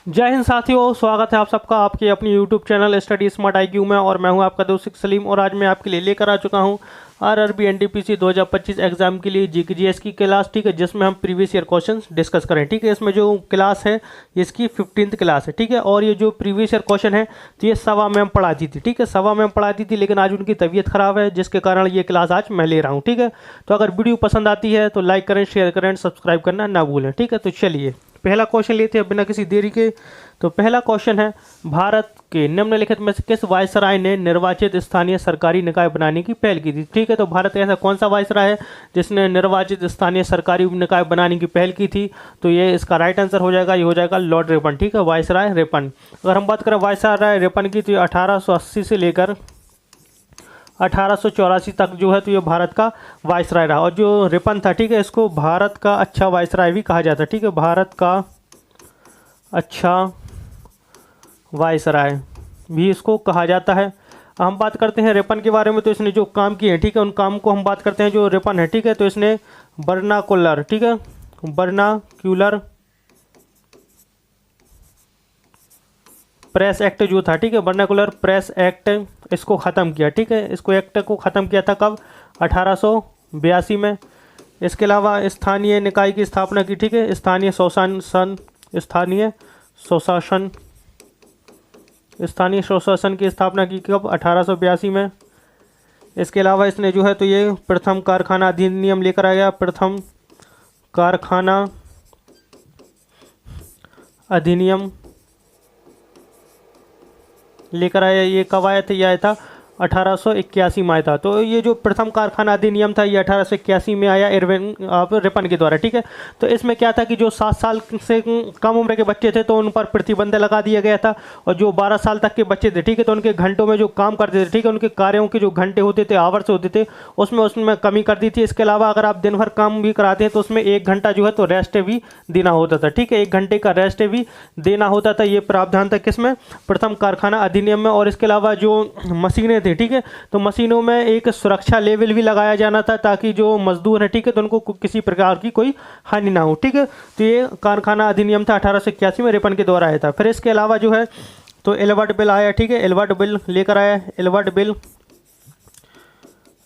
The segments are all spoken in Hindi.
जय हिंद साथियों, स्वागत है आप सबका आपके अपनी YouTube channel study smart IQ में। और मैं हूं आपका दोस्त सलीम और आज मैं आपके लिए लेकर आ चुका हूं RRB NTPC 2025 एग्जाम के लिए GS की क्लास, ठीक है, जिसमें हम प्रीवियस ईयर क्वेश्चंस डिस्कस करें। ठीक है, इसमें जो क्लास है इसकी 15th क्लास है। ठीक है, और ये जो प्रीवियस ईयर क्वेश्चन है तो ये सवा मैम पढ़ाती थी। ठीक है, सवा मैम पढ़ाती थी, लेकिन आज उनकी तबीयत खराब है जिसके कारण ये क्लास आज मैं ले रहा हूँ। ठीक है, तो अगर वीडियो पसंद आती है तो लाइक करें, शेयर करें, सब्सक्राइब करना ना भूलें। ठीक है, तो चलिए पहला क्वेश्चन लेते हैं बिना किसी देरी के। तो पहला क्वेश्चन है, भारत के निम्नलिखित में से किस वायसराय ने निर्वाचित स्थानीय सरकारी निकाय बनाने की पहल की थी। ठीक है, तो भारत का ऐसा कौन सा वायसराय है जिसने निर्वाचित स्थानीय सरकारी निकाय बनाने की पहल की थी। तो ये इसका राइट आंसर हो जाएगा, ये हो जाएगा लॉर्ड रिपन। ठीक है, वायसराय रिपन। अगर हम बात करें वायसराय रिपन की तो 1880 से लेकर 1884 तक जो है तो ये भारत का वायसराय रहा। और जो रिपन था, ठीक है, इसको भारत का अच्छा वायसराय भी कहा जाता है। ठीक है, भारत का अच्छा वायसराय भी इसको कहा जाता है। हम बात करते हैं रिपन के बारे में, तो इसने जो काम किए हैं, ठीक है, उन काम को हम बात करते हैं। जो रिपन है, ठीक है, तो इसने बर्नाकुलर, ठीक है, बर्नाक्यूलर प्रेस एक्ट जो था, ठीक है, बर्नाकुलर प्रेस एक्ट, इसको ख़त्म किया। ठीक है, इसको एक्ट को ख़त्म किया था कब? 1882 में। इसके अलावा स्थानीय निकाय की स्थापना की। ठीक है, स्थानीय स्वशासन की स्थापना की कब? 1882 में। इसके अलावा इसने जो है तो ये प्रथम कारखाना अधिनियम लेकर आया। प्रथम कारखाना अधिनियम लेकर आया। ये कब आया था? यह आया था 1881 में आया था। तो ये जो प्रथम कारखाना अधिनियम था ये 1881 में आया रिपन के द्वारा। ठीक है, तो इसमें क्या था कि जो 7 साल से कम उम्र के बच्चे थे तो उन पर प्रतिबंध लगा दिया गया था। और जो 12 साल तक के बच्चे थे, ठीक है, तो उनके घंटों में जो काम करते थे, ठीक है, उनके कार्यों के जो घंटे होते थे, आवर्स होते थे, उसमें कमी कर दी थी। इसके अलावा अगर आप दिन भर काम भी कराते हैं तो उसमें 1 घंटा जो है तो रेस्ट भी देना होता था। ठीक है, 1 घंटे का रेस्ट भी देना होता था। ये प्रावधान था किसमें? प्रथम कारखाना अधिनियम में। और इसके अलावा जो मशीनें, ठीक है, तो मशीनों में एक सुरक्षा लेवल भी लगाया जाना था ताकि जो मजदूर है, ठीक है, तो उनको किसी प्रकार की कोई हानि ना हो। ठीक है, तो ये कारखाना अधिनियम था 1881 में रिपन के द्वारा आया था। फिर इसके अलावा जो है तो एल्बर्ट बिल आया। ठीक है, एल्बर्ट बिल लेकर आया, एल्बर्ट बिल।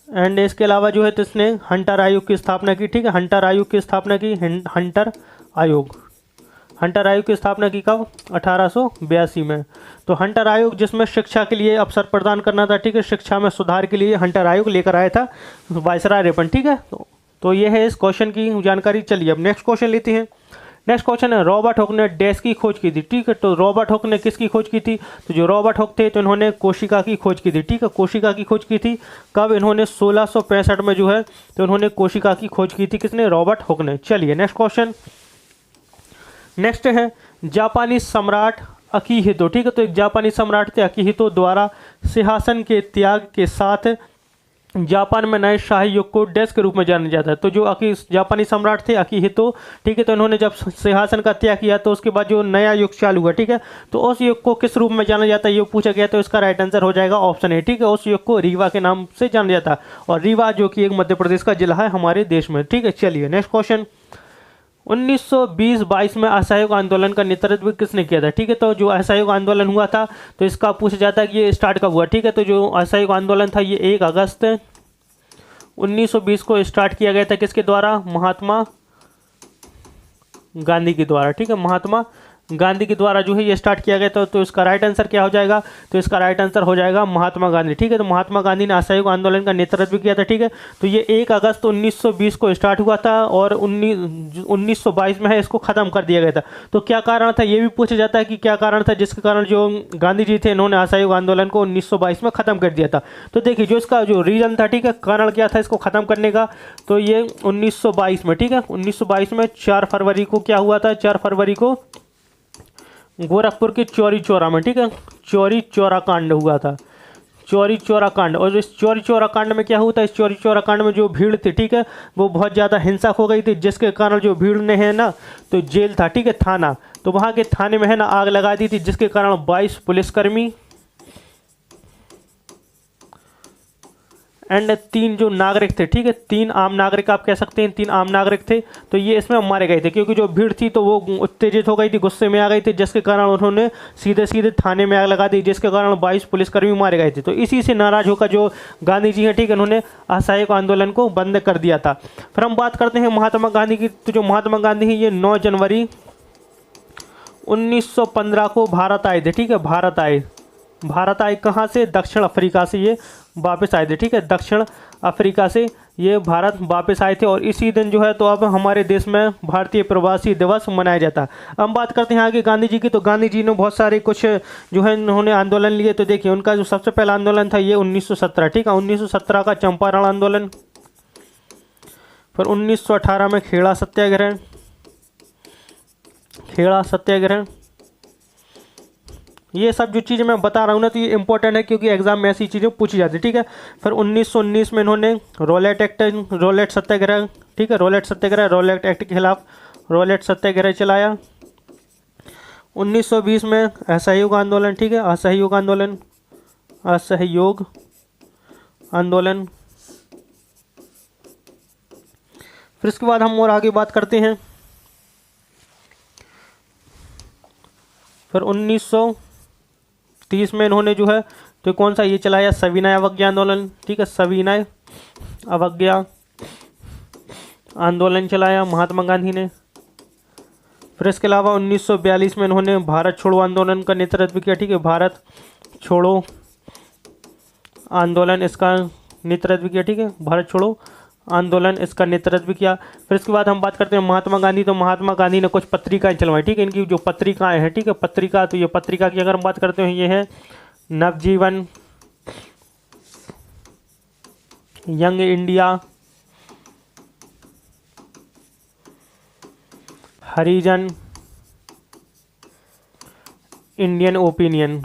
एंड इसके अलावा जो है तो इसने हंटर आयोग की स्थापना की। ठीक है, हंटर आयोग की स्थापना की। हंटर आयोग की स्थापना की कब? 1882 में। तो हंटर आयोग जिसमें शिक्षा के लिए अवसर प्रदान करना था, ठीक है, शिक्षा में सुधार के लिए हंटर आयोग लेकर आया था वायसराय रिपन। ठीक है, तो ये है इस क्वेश्चन की जानकारी। चलिए अब नेक्स्ट क्वेश्चन लेते हैं। नेक्स्ट क्वेश्चन है, रॉबर्ट हुक ने डैश की खोज की थी। ठीक है, तो रॉबर्ट हुक ने किसकी खोज की थी? तो जो रॉबर्ट हुक थे तो इन्होंने कोशिका की खोज की थी। ठीक है, कोशिका की खोज की थी कब? इन्होंने 1665 में जो है तो इन्होंने कोशिका की खोज की थी। किसने? रॉबर्ट हुक ने। चलिए नेक्स्ट क्वेश्चन। नेक्स्ट है जापानी सम्राट अकीहितो। ठीक है, तो एक जापानी सम्राट थे अकीहितो द्वारा सिंहासन के त्याग के साथ जापान में नए शाही युग को डैश के रूप में जाना जाता है। तो जो जापानी सम्राट थे अकीहितो, ठीक है, तो इन्होंने जब सिंहासन का त्याग किया तो उसके बाद जो नया युग चालू हुआ, ठीक है, तो उस युग को किस रूप में जाना जाता है ये पूछा गया। तो इसका राइट आंसर हो जाएगा ऑप्शन ए। ठीक है, उस युग को रीवा के नाम से जाना जाता है। और रीवा जो कि एक मध्य प्रदेश का जिला है हमारे देश में। ठीक है, चलिए नेक्स्ट क्वेश्चन। 1920-22 में असहयोग आंदोलन का नेतृत्व किसने किया था? ठीक है, तो जो असहयोग आंदोलन हुआ था तो इसका पूछा जाता है कि ये स्टार्ट कब हुआ। ठीक है, तो जो असहयोग आंदोलन था ये 1 अगस्त 1920 को स्टार्ट किया गया था। किसके द्वारा? महात्मा गांधी के द्वारा। ठीक है, महात्मा गांधी के द्वारा जो है ये स्टार्ट किया गया था। तो इसका राइट आंसर क्या हो जाएगा? तो इसका राइट आंसर हो जाएगा महात्मा गांधी। ठीक है, तो महात्मा गांधी ने असहयोग आंदोलन का नेतृत्व किया था। ठीक है, तो ये 1 अगस्त 1920 को स्टार्ट हुआ था और 1922 में है इसको ख़त्म कर दिया गया था। तो क्या कारण था ये भी पूछा जाता है कि क्या कारण था जिसके कारण जो गांधी जी थे इन्होंने असहयोग आंदोलन को 1922 में ख़त्म कर दिया था। तो देखिए जो इसका जो रीज़न था, ठीक है, कारण क्या था इसको ख़त्म करने का, तो ये 1922 में, ठीक है, 1922 में 4 फरवरी को क्या हुआ था? 4 फरवरी को गोरखपुर के चौरी चौरा में, ठीक है, चौरी चौरा कांड हुआ था। चौरी चौरा कांड। और इस चौरी चौरा कांड में क्या हुआ था? इस चौरी चौरा कांड में जो भीड़ थी, ठीक है, वो बहुत ज़्यादा हिंसक हो गई थी जिसके कारण जो भीड़ ने है ना तो जेल था, ठीक है, थाना, तो वहाँ के थाने में है ना आग लगा दी थी जिसके कारण 22 पुलिसकर्मी एंड 3 जो नागरिक थे, ठीक है, 3 आम नागरिक आप कह सकते हैं, 3 आम नागरिक थे, तो ये इसमें मारे गए थे क्योंकि जो भीड़ थी तो वो उत्तेजित हो गई थी, गुस्से में आ गई थी, जिसके कारण उन्होंने सीधे सीधे थाने में आग लगा दी, जिसके कारण 22 पुलिसकर्मी मारे गए थे। तो इसी से नाराज होकर जो गांधी जी हैं, ठीक है, उन्होंने असहयोग आंदोलन को बंद कर दिया था। फिर हम बात करते हैं महात्मा गांधी की। तो जो महात्मा गांधी हैं ये 9 जनवरी 1915 को भारत आए थे, ठीक है, भारत आए कहाँ से? दक्षिण अफ्रीका से ये वापस आए थे, ठीक है, दक्षिण अफ्रीका से ये भारत वापस आए थे। और इसी दिन जो है तो अब हमारे देश में भारतीय प्रवासी दिवस मनाया जाता है। अब हम बात करते हैं आगे गांधी जी की। तो गांधी जी ने बहुत सारे कुछ जो है उन्होंने आंदोलन लिए। तो देखिए उनका जो सबसे पहला आंदोलन था ये 1917, ठीक है, 1917 का चंपारण आंदोलन। फिर 1918 में खेड़ा सत्याग्रह। ये सब जो चीज़ें मैं बता रहा हूँ ना तो ये इंपॉर्टेंट है क्योंकि एग्जाम में ऐसी चीज़ें पूछी जाती है, ठीक है। फिर 1919 में इन्होंने रोलेट सत्याग्रह, ठीक है, रोलेट एक्ट के खिलाफ रोलेट सत्याग्रह चलाया। 1920 में असहयोग आंदोलन, ठीक है, असहयोग आंदोलन। फिर इसके बाद हम और आगे बात करते हैं। फिर 1930 में इन्होंने जो है तो कौन सा ये चलाया? सविनय अवज्ञा आंदोलन, ठीक है, सविनय अवज्ञा आंदोलन चलाया महात्मा गांधी ने। फिर इसके अलावा 1942 में इन्होंने भारत छोड़ो आंदोलन का नेतृत्व किया, ठीक है, भारत छोड़ो आंदोलन इसका नेतृत्व किया, ठीक है, भारत छोड़ो आंदोलन इसका नेतृत्व किया। फिर इसके बाद हम बात करते हैं महात्मा गांधी। तो महात्मा गांधी ने कुछ पत्रिकाएं चलवाई, ठीक है, इनकी जो पत्रिकाएं हैं, ठीक है, पत्रिका, तो ये पत्रिका की अगर हम बात करते हैं ये है नवजीवन, यंग इंडिया, हरिजन, इंडियन ओपिनियन।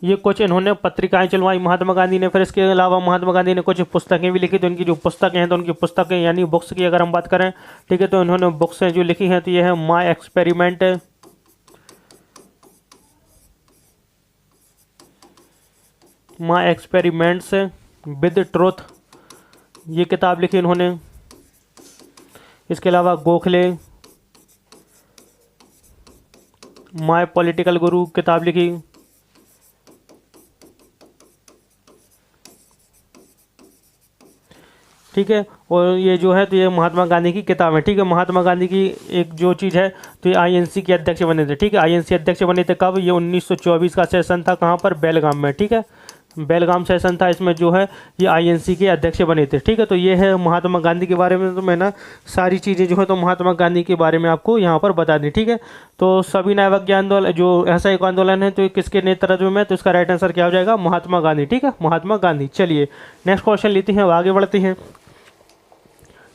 ये कुछ इन्होंने पत्रिकाएं चलवाई महात्मा गांधी ने। फिर इसके अलावा महात्मा गांधी ने कुछ पुस्तकें भी लिखी। तो इनकी जो पुस्तकें हैं तो उनकी पुस्तकें यानी बुक्स की अगर हम बात करें, ठीक है, तो इन्होंने बुक्स जो लिखी हैं तो ये है माय एक्सपेरिमेंट्स विद ट्रुथ, ये किताब लिखी इन्होंने। इसके अलावा गोखले, माय पॉलिटिकल गुरु किताब लिखी। ठीक है, और ये जो है तो ये महात्मा गांधी की किताब है, ठीक है। महात्मा गांधी की एक जो चीज़ है तो ये आईएनसी के अध्यक्ष बने थे, ठीक है, आईएनसी अध्यक्ष बने थे कब? ये 1924 का सेशन था, कहाँ पर? बेलगाम में, ठीक है, बेलगाम सेशन था, इसमें जो है ये आईएनसी के अध्यक्ष बने थे, ठीक है। तो ये है महात्मा गांधी के बारे में। तो मैं ना सारी चीज़ें जो है तो महात्मा गांधी के बारे में आपको यहाँ पर बता दी, ठीक है। तो सविनय अवज्ञा आंदोलन जो असहयोग आंदोलन है तो ये किसके नेतृत्व में? तो इसका राइट आंसर क्या हो जाएगा? महात्मा गांधी, ठीक है, महात्मा गांधी। चलिए नेक्स्ट क्वेश्चन लेते हैं, आगे बढ़ते हैं।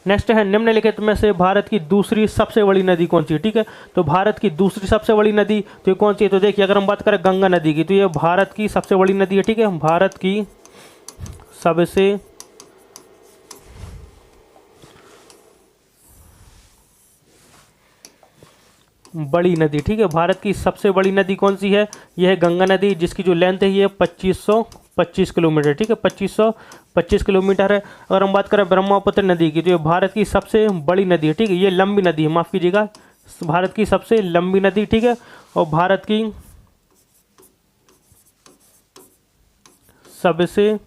नेक्स्ट है निम्नलिखित में से भारत की दूसरी सबसे बड़ी नदी कौन सी है? ठीक है, तो भारत की दूसरी सबसे बड़ी नदी तो ये कौन सी है? तो देखिए अगर हम बात करें गंगा नदी की तो ये भारत की सबसे बड़ी नदी है, ठीक है, भारत की सबसे बड़ी नदी, ठीक है, भारत की सबसे बड़ी नदी कौन सी है? यह है गंगा नदी, जिसकी जो लेंथ है ये 2525 किलोमीटर, ठीक है, 2525 किलोमीटर है। अगर हम बात करें ब्रह्मपुत्र नदी की तो ये भारत की सबसे बड़ी नदी है, ठीक है, ये लंबी नदी है, माफ़ कीजिएगा, भारत की सबसे लंबी नदी, ठीक है, और भारत की सबसे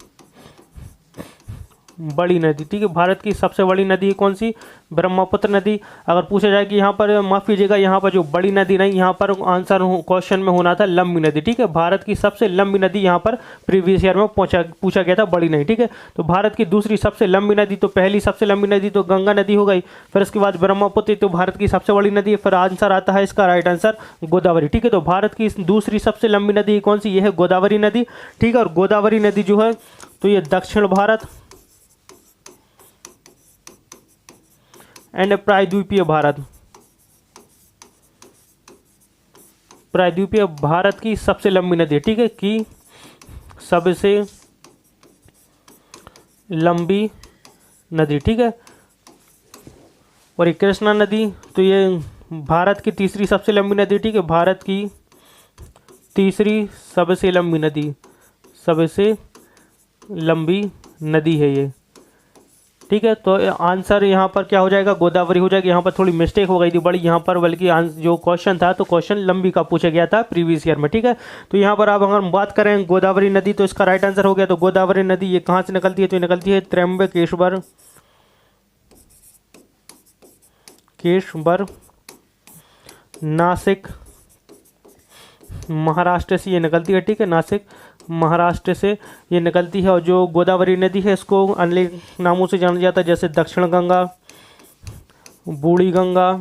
बड़ी नदी, ठीक है, भारत की सबसे बड़ी नदी कौन सी? ब्रह्मपुत्र नदी। अगर पूछा जाए कि यहाँ पर माफ़ कीजिएगा यहाँ पर जो बड़ी नदी नहीं, यहाँ पर आंसर क्वेश्चन में होना था लंबी नदी, ठीक है, भारत की सबसे लंबी नदी यहाँ पर प्रीवियस ईयर में पूछा गया था, बड़ी नहीं, ठीक है। तो भारत की दूसरी सबसे लंबी नदी, तो पहली सबसे लंबी नदी तो गंगा नदी हो गई, फिर उसके बाद ब्रह्मपुत्र, तो भारत की सबसे बड़ी नदी है, फिर आंसर आता है इसका राइट आंसर गोदावरी, ठीक है। तो भारत की दूसरी सबसे लंबी नदी कौन सी? ये है गोदावरी नदी, ठीक है, और गोदावरी नदी जो है तो ये दक्षिण भारत एंड प्रायद्वीपीय भारत की सबसे लंबी नदी, ठीक है, की सबसे लंबी नदी, ठीक है। और ये कृष्णा नदी तो ये भारत की तीसरी सबसे लंबी नदी, ठीक है, भारत की तीसरी सबसे लंबी नदी, सबसे लंबी नदी है ये, ठीक है। तो आंसर यहाँ पर क्या हो जाएगा, गोदावरी हो जाएगी। यहाँ पर थोड़ी मिस्टेक हो गई थी बड़ी यहाँ पर, बल्कि जो क्वेश्चन था तो क्वेश्चन लंबी का पूछा गया था प्रीवियस ईयर में, ठीक है। तो यहाँ पर अब अगर हम बात करें गोदावरी नदी, तो इसका राइट आंसर हो गया। तो गोदावरी नदी ये कहाँ से निकलती है, तो ये निकलती है त्र्यंबकेश्वर नासिक महाराष्ट्र से ये निकलती है, ठीक है। नासिक महाराष्ट्र से ये निकलती है। और जो गोदावरी नदी है इसको अन्य नामों से जाना जाता है, जैसे दक्षिण गंगा, बूढ़ी गंगा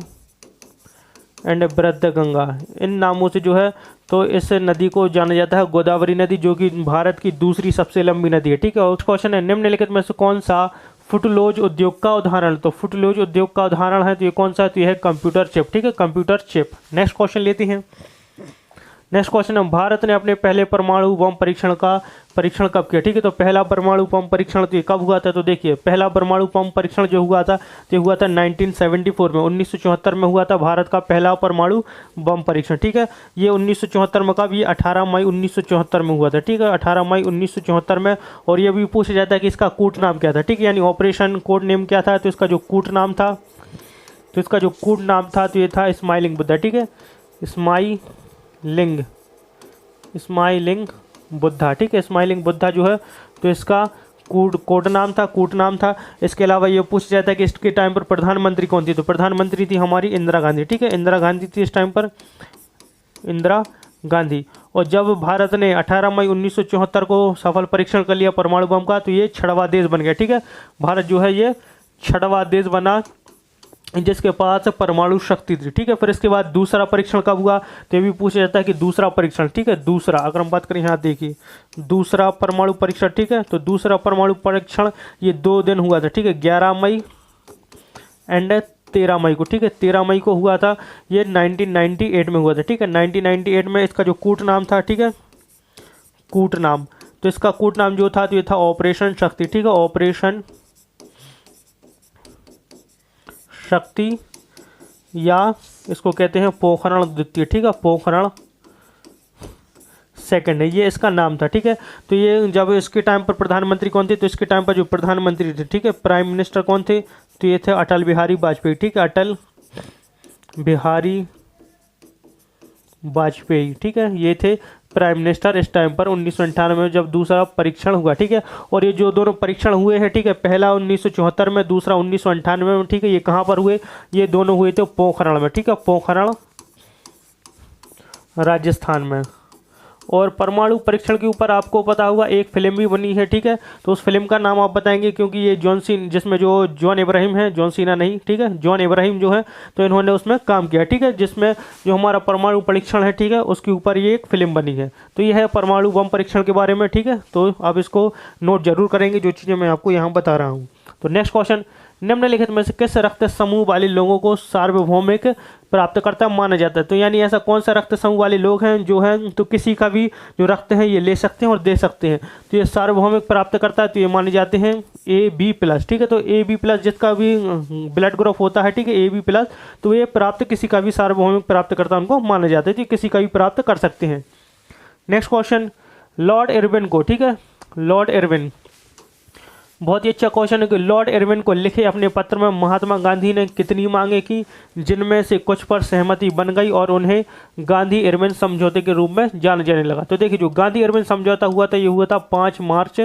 एंड वृद्ध गंगा, इन नामों से जो है तो इस नदी को जाना जाता है गोदावरी नदी, जो कि भारत की दूसरी सबसे लंबी नदी है, ठीक है। और क्वेश्चन है निम्नलिखित में से कौन सा फुटलोज उद्योग का उदाहरण, तो फुटलोज उद्योग का उदाहरण है तो ये कौन सा है, तो ये है कंप्यूटर चिप, ठीक है, कंप्यूटर चिप। नेक्स्ट क्वेश्चन लेते हैं। नेक्स्ट क्वेश्चन है भारत ने अपने पहले परमाणु बम परीक्षण कब किया, ठीक है। तो पहला परमाणु बम परीक्षण तो ये कब हुआ था, तो देखिए पहला परमाणु बम परीक्षण जो हुआ था तो हुआ था 1974 में, 1974 में हुआ था भारत का पहला परमाणु बम परीक्षण, ठीक है। ये 1974 में कब, ये 18 मई 1974 में हुआ था, ठीक है, 18 मई 1974 में। और ये भी पूछा जाता है कि इसका कूट नाम क्या था, ठीक है, यानी ऑपरेशन कोड नेम क्या था, तो इसका जो कूट नाम था तो ये था स्माइलिंग बुद्धा, ठीक है, स्माइलिंग बुद्धा, ठीक है। स्माइलिंग बुद्धा जो है तो इसका कूट नाम था। इसके अलावा ये पूछा जाता है कि इसके टाइम पर प्रधानमंत्री कौन थी, तो प्रधानमंत्री थी हमारी इंदिरा गांधी, ठीक है, इंदिरा गांधी थी इस टाइम पर, इंदिरा गांधी। और जब भारत ने 18 मई 1974 को सफल परीक्षण कर लिया परमाणु बम का, तो ये 6वां देश बन गया, ठीक है। भारत जो है ये 6वां देश बना जिसके पास परमाणु शक्ति थी, ठीक है। फिर इसके बाद दूसरा परीक्षण कब हुआ, तो ये भी पूछा जाता है कि दूसरा परीक्षण, ठीक है, दूसरा अगर हम बात करें यहाँ देखिए दूसरा परमाणु परीक्षण, ठीक है। तो दूसरा परमाणु परीक्षण ये 2 दिन हुआ था, ठीक है, 11 मई एंड 13 मई को, ठीक है, 13 मई को हुआ था। ये 1998 में हुआ था, ठीक है, 1998 में। इसका जो कूट नाम था, ठीक है, कूट नाम, तो इसका कूट नाम जो था तो ये था ऑपरेशन शक्ति, ठीक है, ऑपरेशन शक्ति, या इसको कहते हैं पोखरण द्वितीय, ठीक है, पोखरण सेकंड है, ये इसका नाम था, ठीक है। तो ये जब इसके टाइम पर प्रधानमंत्री कौन थे, तो इसके टाइम पर जो प्रधानमंत्री थे, ठीक है, प्राइम मिनिस्टर कौन थे, तो ये थे अटल बिहारी वाजपेयी, ठीक है, अटल बिहारी वाजपेयी, ठीक है, ये थे प्राइम मिनिस्टर इस टाइम पर 1998 में जब दूसरा परीक्षण हुआ, ठीक है। और ये जो दोनों परीक्षण हुए हैं, ठीक है, पहला 1974 में, दूसरा 1998 में, ठीक है, ये कहाँ पर हुए, ये दोनों हुए थे पोखरण में, ठीक है, पोखरण राजस्थान में। और परमाणु परीक्षण के ऊपर आपको पता होगा एक फिल्म भी बनी है, ठीक है। तो उस फिल्म का नाम आप बताएंगे, क्योंकि ये जिसमें जो जॉन इब्राहिम है, जॉन सीना नहीं, ठीक है, जॉन इब्राहिम जो है तो इन्होंने उसमें काम किया, ठीक है, जिसमें जो हमारा परमाणु परीक्षण है, ठीक है, उसके ऊपर ये एक फिल्म बनी है। तो ये है परमाणु बम परीक्षण के बारे में, ठीक है। तो आप इसको नोट जरूर करेंगे जो चीज़ें मैं आपको यहाँ बता रहा हूँ। तो नेक्स्ट क्वेश्चन, निम्नलिखित में से किस रक्त समूह वाले लोगों को सार्वभौमिक प्राप्तकर्ता माना जाता है, तो यानी ऐसा कौन सा रक्त समूह वाले लोग हैं जो हैं तो किसी का भी जो रक्त है ये ले सकते हैं और दे सकते हैं, तो ये सार्वभौमिक प्राप्तकर्ता तो ये माने जाते हैं AB+, ठीक है। तो AB+ जिसका भी ब्लड ग्रुप होता है, ठीक है, AB+, तो ये प्राप्त किसी का भी सार्वभौमिक प्राप्तकर्ता उनको माना जाता है, तो किसी का भी प्राप्त कर सकते हैं। नेक्स्ट क्वेश्चन, लॉर्ड इरविन को, ठीक है, लॉर्ड इरविन, बहुत ही अच्छा क्वेश्चन है कि लॉर्ड इरविन को लिखे अपने पत्र में महात्मा गांधी ने कितनी मांगे की, जिनमें से कुछ पर सहमति बन गई और उन्हें गांधी इरविन समझौते के रूप में जाना जाने लगा। तो देखिए जो गांधी इरविन समझौता हुआ था ये हुआ था 5 मार्च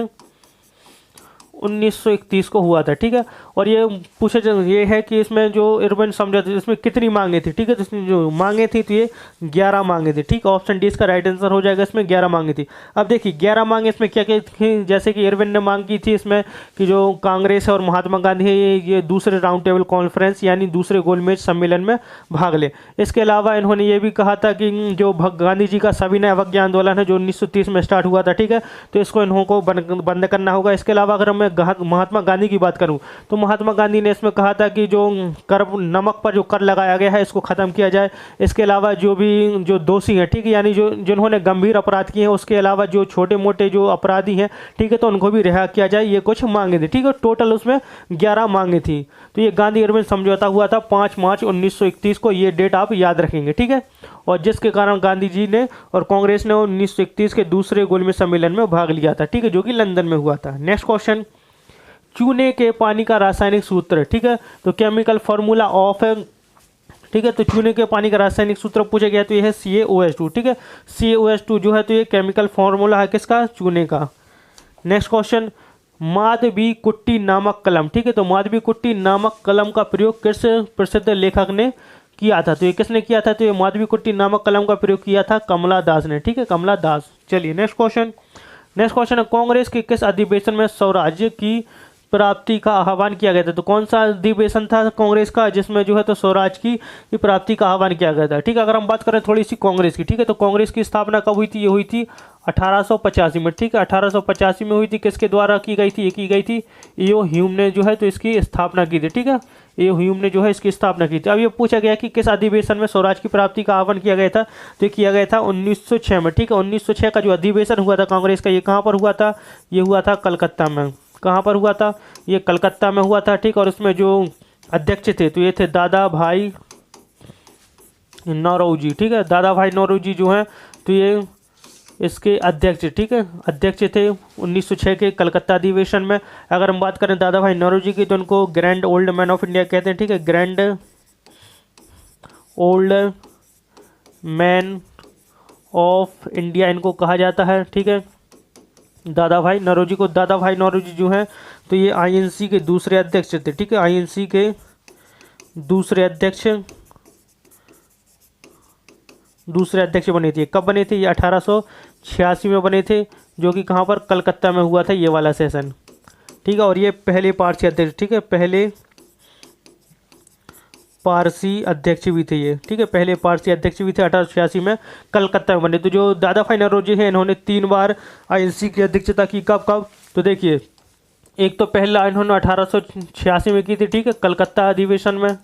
1931 को हुआ था, ठीक है। और ये पूछा ये है कि इसमें जो इरविन समझौता इसमें कितनी मांगे थी, ठीक है, तो इसमें जो मांगे थी तो ये 11 मांगे थी, ठीक, ऑप्शन डी इसका राइट आंसर हो जाएगा, इसमें 11 मांगे थी। अब देखिए 11 मांगे इसमें क्या क्या थी, जैसे कि इरविन ने मांग की थी इसमें कि जो कांग्रेस है और महात्मा गांधी है ये दूसरे राउंड टेबल कॉन्फ्रेंस यानी दूसरे गोलमेज सम्मेलन में भाग ले। इसके अलावा इन्होंने ये भी कहा था कि जो गांधी जी का सविनय अवज्ञा आंदोलन है जो 1930 में स्टार्ट हुआ था, ठीक है, तो इसको इनको बंद करना होगा। इसके अलावा अगर मैं महात्मा गांधी की बात करूं तो महात्मा गांधी ने इसमें कहा था कि जो नमक पर जो कर लगाया गया है इसको ख़त्म किया जाए। इसके अलावा जो दोषी हैं, ठीक है, यानी जिन्होंने गंभीर अपराध किए हैं, उसके अलावा जो छोटे मोटे जो अपराधी हैं, ठीक है, तो उनको भी रिहा किया जाए, ये कुछ मांगे थी, ठीक है। टोटल उसमें 11 मांगे थी। तो ये गांधी इरविन समझौता हुआ था 5 मार्च 1931 को, ये डेट आप याद रखेंगे, ठीक है। और जिसके कारण गांधी जी ने और कांग्रेस ने 1931 के दूसरे गोलमेज सम्मेलन में भाग लिया था, ठीक है, जो कि लंदन में हुआ था। नेक्स्ट क्वेश्चन, चूने के पानी का रासायनिक सूत्र, ठीक है, तो केमिकल फॉर्मूला ऑफ, ठीक है, तो चूने के पानी का रासायनिक सूत्र पूछा गया तो ये है CaOH2, ठीक है, CaOH2 जो है तो ये केमिकल फॉर्मूला है किसका, चूने का। नेक्स्ट क्वेश्चन, माधवी कुट्टी नामक कलम, ठीक है, तो माधवी कुट्टी नामक कलम का प्रयोग किस प्रसिद्ध लेखक ने किया था, तो ये किसने किया था, तो ये माधवी कुट्टी नामक कलम का प्रयोग किया था कमला दास ने, ठीक है, कमला दास। चलिए नेक्स्ट क्वेश्चन, नेक्स्ट क्वेश्चन है, कांग्रेस के किस अधिवेशन में स्वराज्य की प्राप्ति का आह्वान किया गया था, तो कौन सा अधिवेशन था कांग्रेस का जिसमें जो है तो स्वराज की प्राप्ति का आह्वान किया गया था, ठीक है। अगर हम बात करें थोड़ी सी कांग्रेस की, ठीक है, तो कांग्रेस की स्थापना कब हुई थी, ये हुई थी 1885 में, ठीक है, 1885 में हुई थी, किसके द्वारा की गई थी, ये की गई थी एओ ह्यूम ने जो है तो इसकी स्थापना की थी, ठीक है, एओ ह्यूम ने जो है इसकी स्थापना की थी। अब ये पूछा गया कि किस अधिवेशन में स्वराज की प्राप्ति का आह्वान किया गया था, तो ये किया गया था 1906 में, ठीक है, 1906 का जो अधिवेशन हुआ था कांग्रेस का, ये कहाँ पर हुआ था, ये हुआ था कलकत्ता में। कहाँ पर हुआ था, ये कलकत्ता में हुआ था, ठीक, और उसमें जो अध्यक्ष थे तो ये थे दादा भाई नौरोजी, ठीक है, दादा भाई नौरोजी जो हैं तो ये इसके अध्यक्ष, ठीक है, अध्यक्ष थे 1906 के कलकत्ता अधिवेशन में। अगर हम बात करें दादा भाई नौरोजी की तो उनको grand old man of India कहते हैं, ठीक है, grand old man of India इनको कहा जाता है, ठीक है, दादा भाई नौरोजी को। दादा भाई नौरोजी जो हैं तो ये आईएनसी के दूसरे अध्यक्ष थे, ठीक है, आईएनसी के दूसरे अध्यक्ष बने थे। कब बने थे, ये 1886 में बने थे, जो कि कहाँ पर, कलकत्ता में हुआ था ये वाला सेशन, ठीक है, और ये पहले पारसी अध्यक्ष, ठीक है, पहले पारसी अध्यक्ष भी थे ये, ठीक है, पहले पारसी अध्यक्ष भी थे 1886 में कलकत्ता में बने। तो जो दादा भाई नौरोजी हैं इन्होंने 3 बार आईएनसी की अध्यक्षता की। कब कब, तो देखिए, एक तो पहला इन्होंने 1886 में की थी, ठीक है, कलकत्ता अधिवेशन में।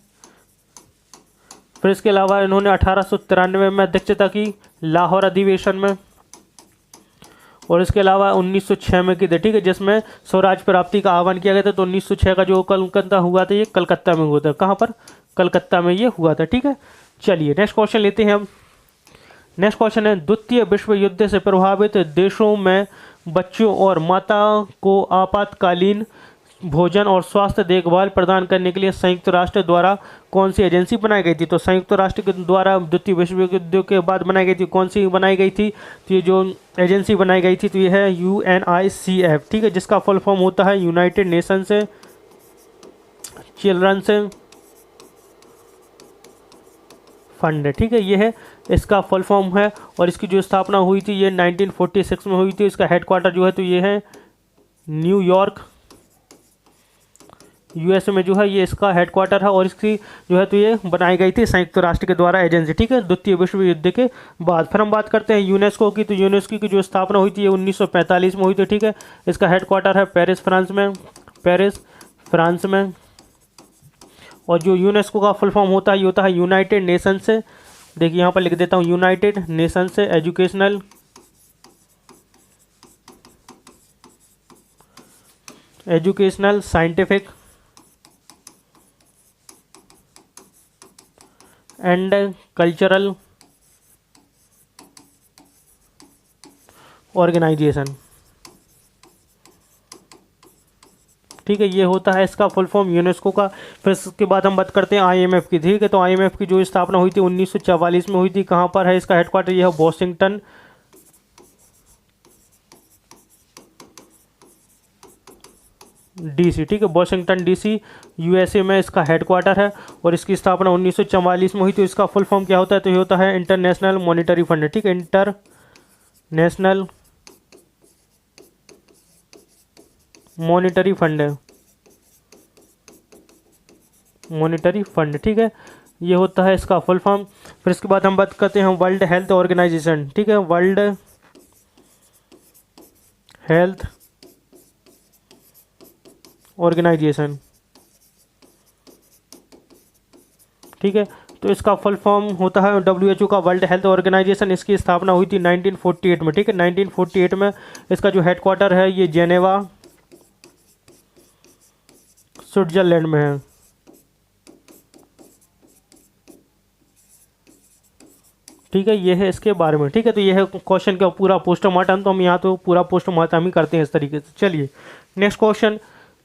फिर इसके अलावा इन्होंने 1893 में अध्यक्षता की लाहौर अधिवेशन में, और इसके अलावा 1906 में की थी, ठीक है, जिसमें स्वराज प्राप्ति का आह्वान किया गया था। तो 1906 का जो कलकत्ता हुआ था ये कलकत्ता में हुआ था। कहाँ पर, कलकत्ता में ये हुआ था, ठीक है। चलिए नेक्स्ट क्वेश्चन लेते हैं हम। नेक्स्ट क्वेश्चन है, द्वितीय विश्व युद्ध से प्रभावित देशों में बच्चों और माता को आपातकालीन भोजन और स्वास्थ्य देखभाल प्रदान करने के लिए संयुक्त राष्ट्र द्वारा कौन सी एजेंसी बनाई गई थी, तो संयुक्त राष्ट्र के द्वारा द्वितीय विश्व युद्ध के बाद बनाई गई थी। कौन सी बनाई गई थी, तो ये जो एजेंसी बनाई गई थी तो ये है UNICF, ठीक है, जिसका फुल फॉर्म होता है यूनाइटेड नेशंस चिल्ड्रंस फंड, ठीक है, ये है इसका फुल फॉर्म है। और इसकी जो स्थापना हुई थी ये 1946 में हुई थी। इसका हेडक्वार्टर जो है तो ये है न्यूयॉर्क, USA में जो है ये इसका हेडक्वार्टर है। और इसकी जो है तो ये बनाई गई थी संयुक्त राष्ट्र के द्वारा एजेंसी, ठीक है, द्वितीय विश्व युद्ध के बाद। फिर हम बात करते हैं यूनेस्को की, तो यूनेस्को की जो स्थापना हुई थी ये 1945 में हुई थी, ठीक है। इसका हेडक्वार्टर है पेरिस, फ्रांस में, पेरिस फ्रांस में। और जो यूनेस्को का फुल फॉर्म होता है ये होता है यूनाइटेड नेशंस से, देखिए यहाँ पर लिख देता हूँ, यूनाइटेड नेशंस से educational scientific and cultural organisation, ठीक है, ये होता है इसका फुल फॉर्म यूनेस्को का। फिर इसके बाद हम बात करते हैं IMF की, ठीक है, तो IMF की जो स्थापना हुई थी 1944 में हुई थी। कहाँ पर है इसका हेडक्वार्टर, यह है वॉशिंगटन DC, ठीक है, वॉशिंगटन DC USA में इसका हेडक्वार्टर है। और इसकी स्थापना 1944 में हुई थी। इसका फुल फॉर्म क्या होता है, तो ये होता है इंटरनेशनल मॉनिटरी फंड, ठीक है, इंटरनेशनल मॉनिटरी फंड है, मॉनिटरी फंड, ठीक है, ये होता है इसका फुल फॉर्म। फिर इसके बाद हम बात करते हैं वर्ल्ड हेल्थ ऑर्गेनाइजेशन, ठीक है, वर्ल्ड हेल्थ ऑर्गेनाइजेशन, ठीक है, तो इसका फुल फॉर्म होता है WHO का वर्ल्ड हेल्थ ऑर्गेनाइजेशन। इसकी स्थापना हुई थी 1948 में, ठीक है, 1948 में। इसका जो हेडक्वार्टर है ये जेनेवा स्विट्जरलैंड में है, ठीक है, ये है इसके बारे में। ठीक है, तो ये है क्वेश्चन का पूरा पोस्टमार्टम। तो हम यहाँ तो पूरा पोस्टमार्टम ही करते हैं इस तरीके से। चलिए नेक्स्ट क्वेश्चन,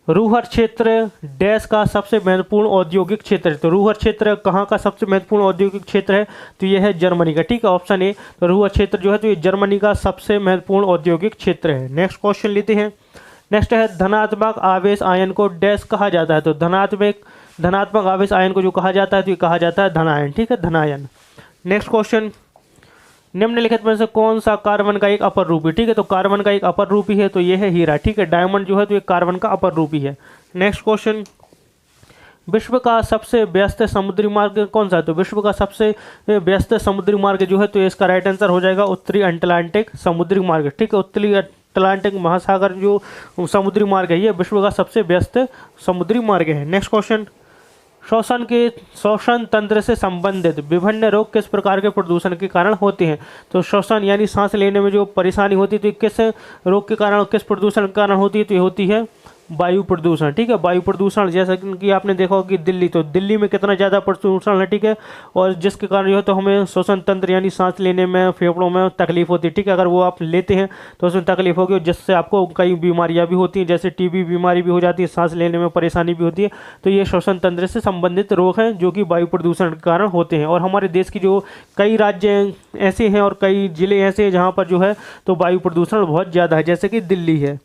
रूहर क्षेत्र डैश का सबसे महत्वपूर्ण औद्योगिक क्षेत्र है। तो रूहर क्षेत्र कहाँ का सबसे महत्वपूर्ण औद्योगिक क्षेत्र है? तो ये है जर्मनी का। ठीक है, ऑप्शन ए। तो रूहर क्षेत्र जो है तो ये जर्मनी का सबसे महत्वपूर्ण औद्योगिक क्षेत्र है। नेक्स्ट क्वेश्चन लेते हैं। नेक्स्ट है, धनात्मक आवेश आयन को डैश कहा जाता है। तो धनात्मक आवेश आयन को जो कहा जाता है तो ये कहा जाता है धनायन। ठीक है, धनायन। नेक्स्ट क्वेश्चन, निम्नलिखित में से कौन सा कार्बन का एक अपर रूपी? ठीक है, तो कार्बन का एक अपर रूपी है तो ये है हीरा। ठीक है, डायमंड जो है तो ये कार्बन का अपर रूपी है। नेक्स्ट क्वेश्चन, विश्व का सबसे व्यस्त समुद्री मार्ग कौन सा है? तो विश्व का सबसे व्यस्त समुद्री मार्ग जो है तो इसका राइट आंसर हो जाएगा उत्तरी अटलांटिक समुद्री मार्ग। ठीक है, उत्तरी अटलांटिक महासागर जो समुद्री मार्ग है ये विश्व का सबसे व्यस्त समुद्री मार्ग है। नेक्स्ट क्वेश्चन, श्वसन तंत्र से संबंधित विभिन्न रोग किस प्रकार के प्रदूषण के कारण होते हैं? तो श्वसन यानी सांस लेने में जो परेशानी होती है तो किस रोग के कारण, किस प्रदूषण के कारण होती है? तो ये होती है वायु प्रदूषण। ठीक है, वायु प्रदूषण, जैसा कि आपने देखा हो कि दिल्ली में कितना ज़्यादा प्रदूषण है। ठीक है, और जिसके कारण जो है तो हमें श्वसन तंत्र यानी सांस लेने में, फेफड़ों में तकलीफ होती है। ठीक है, अगर वो आप लेते हैं तो उसमें तकलीफ होगी, जिससे आपको कई बीमारियां भी होती हैं, जैसे टीबी बीमारी भी हो जाती है, सांस लेने में परेशानी भी होती है। तो ये श्वसन तंत्र से संबंधित रोग हैं जो कि वायु प्रदूषण के कारण होते हैं। और हमारे देश की जो कई राज्य ऐसे हैं और कई जिले ऐसे हैं जहाँ पर जो है तो वायु प्रदूषण बहुत ज़्यादा है, जैसे कि दिल्ली है।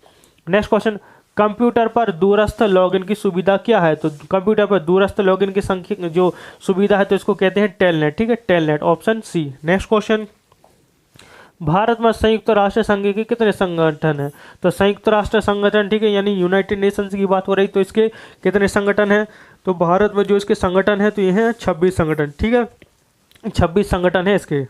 नेक्स्ट क्वेश्चन, कंप्यूटर पर दूरस्थ लॉगिन की सुविधा क्या है? तो कंप्यूटर पर दूरस्थ लॉगिन की संख्या जो सुविधा है तो इसको कहते हैं टेलनेट। ठीक है, telnet, option C. Next question, Bharat में संयुक्त राष्ट्र संघ के कितने संगठन हैं? तो संयुक्त राष्ट्र संगठन, ठीक है, यानी यूनाइटेड नेशंस की बात हो रही, तो इसके कितने संगठन हैं? तो भारत में जो इसके संगठन है तो ये हैं 26 संगठन। ठीक है, 26 संगठन है इसके।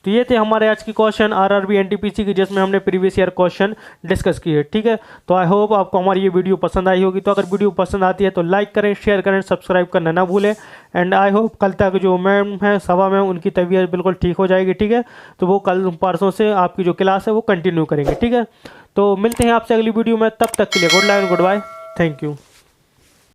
तो ये थे हमारे आज की क्वेश्चन आरआरबी एनटीपीसी की, जिसमें हमने प्रीवियस ईयर क्वेश्चन डिस्कस किए। ठीक है, तो आई होप आपको हमारी ये वीडियो पसंद आई होगी। तो अगर वीडियो पसंद आती है तो लाइक करें, शेयर करें, सब्सक्राइब करना ना भूलें। एंड आई होप कल तक जो मैम है सभा में उनकी तबीयत बिल्कुल ठीक हो जाएगी। ठीक है, तो वो कल परसों से आपकी जो क्लास है वो कंटिन्यू करेंगे। ठीक है, तो मिलते हैं आपसे अगली वीडियो में, तब तक के लिए good night, goodbye, thank you.